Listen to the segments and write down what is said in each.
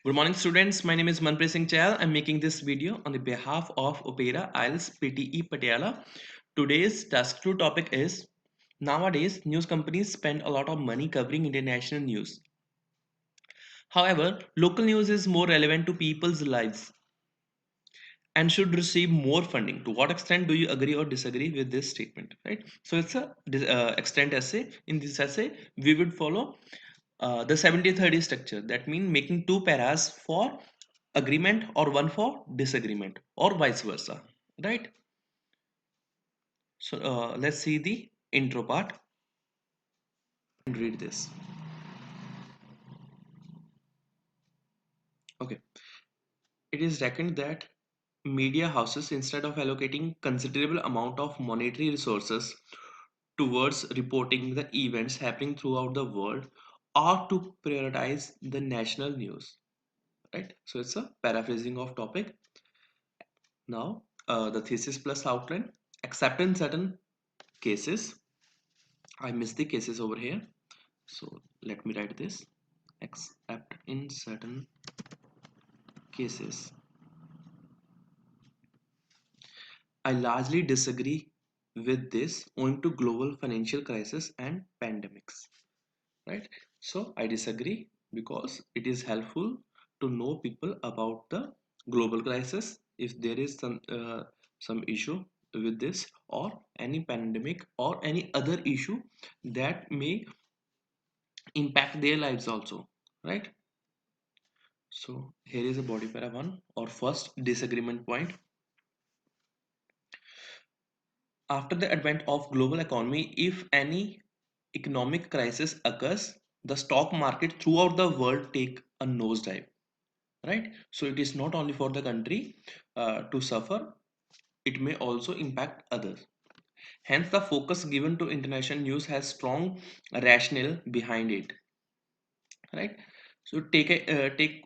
Good morning, students. My name is Manpreet Singh Chahal. I'm making this video on the behalf of Opera IELTS PTE Patiala. Today's task 2 topic is nowadays news companies spend a lot of money covering international news. However, local news is more relevant to people's lives and should receive more funding. To what extent do you agree or disagree with this statement? Right. So it's a extent essay. In this essay, we would follow the 70-30 structure. That means making two paras for agreement or one for disagreement or vice versa, right? So let's see the intro part and read this. Okay, it is reckoned that media houses, instead of allocating considerable amount of monetary resources towards reporting the events happening throughout the world, ought to prioritize the national news, right? So it's a paraphrasing of topic. Now the thesis plus outline. Except in certain cases, I missed the cases over here, so let me write this. Except in certain cases, I largely disagree with this owing to global financial crisis and pandemics, right? So I disagree because it is helpful to know people about the global crisis if there is some issue with this or any pandemic or any other issue that may impact their lives also, right? So here is a body para one or first disagreement point. After the advent of global economy, if any economic crisis occurs, the stock market throughout the world take a nosedive, right? So it is not only for the country to suffer, it may also impact others. Hence, the focus given to international news has strong rationale behind it, right? So take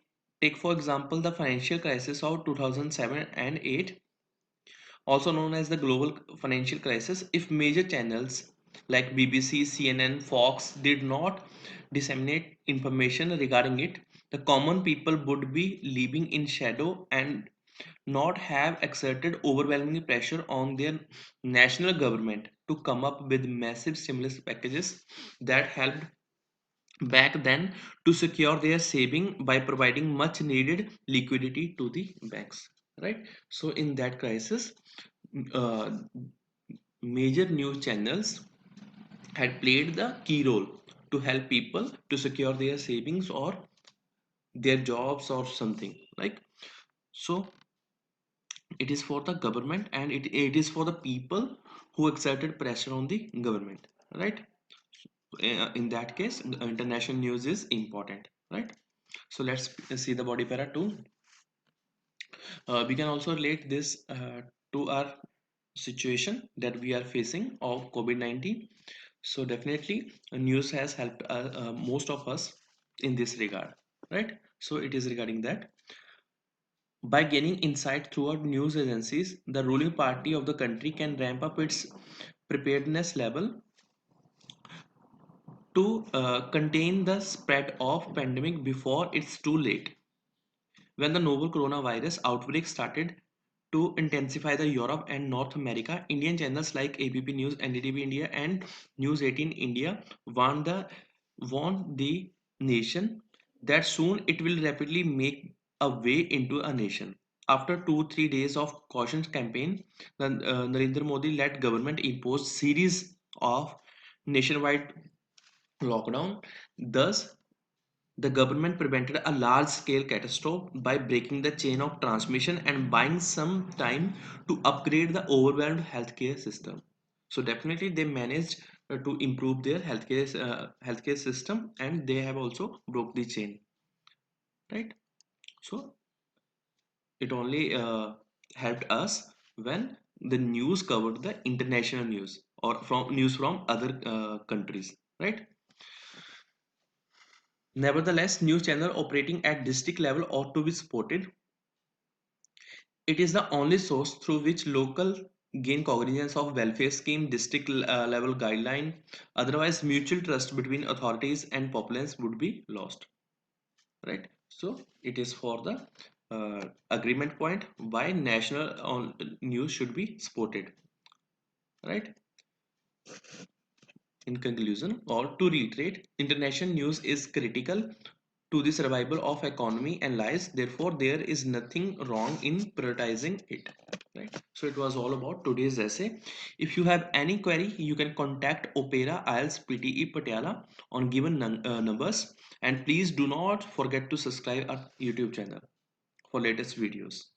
for example the financial crisis of 2007 and 8, also known as the global financial crisis. If major channels like BBC, CNN, Fox did not disseminate information regarding it, the common people would be living in shadow and not have exerted overwhelming pressure on their national government to come up with massive stimulus packages that helped back then to secure their saving by providing much needed liquidity to the banks, right? So in that crisis, uh, major news channels had played the key role to help people to secure their savings or their jobs or something like. So it is for the government and it is for the people who exerted pressure on the government, right? In that case, international news is important, right? So let's see the body para 2. We can also relate this to our situation that we are facing of COVID-19. So definitely news has helped most of us in this regard, right? So it is regarding that. By gaining insight throughout news agencies, the ruling party of the country can ramp up its preparedness level to contain the spread of pandemic before it's too late. When the novel coronavirus outbreak started to intensify the Europe and North America, Indian channels like ABP News, NDTV India, and News 18 India warned the nation that soon it will rapidly make a way into a nation. After 2-3 days of caution campaign, the Narendra Modi-led government imposed series of nationwide lockdown. Thus, the government prevented a large-scale catastrophe by breaking the chain of transmission and buying some time to upgrade the overwhelmed healthcare system. So definitely they managed to improve their healthcare system, and they have also broke the chain, right? So it only helped us when the news covered the international news or from news from other countries, right? Nevertheless, news channel operating at district level ought to be supported. It is the only source through which local gain cognizance of welfare scheme, district level guideline. Otherwise, mutual trust between authorities and populace would be lost. Right. So it is for the agreement point why national on news should be supported, right? In conclusion, or to reiterate, international news is critical to the survival of economy and lives. Therefore, there is nothing wrong in prioritizing it. Right. So it was all about today's essay. If you have any query, you can contact Opera IELTS PTE Patiala on given numbers. And please do not forget to subscribe our YouTube channel for latest videos.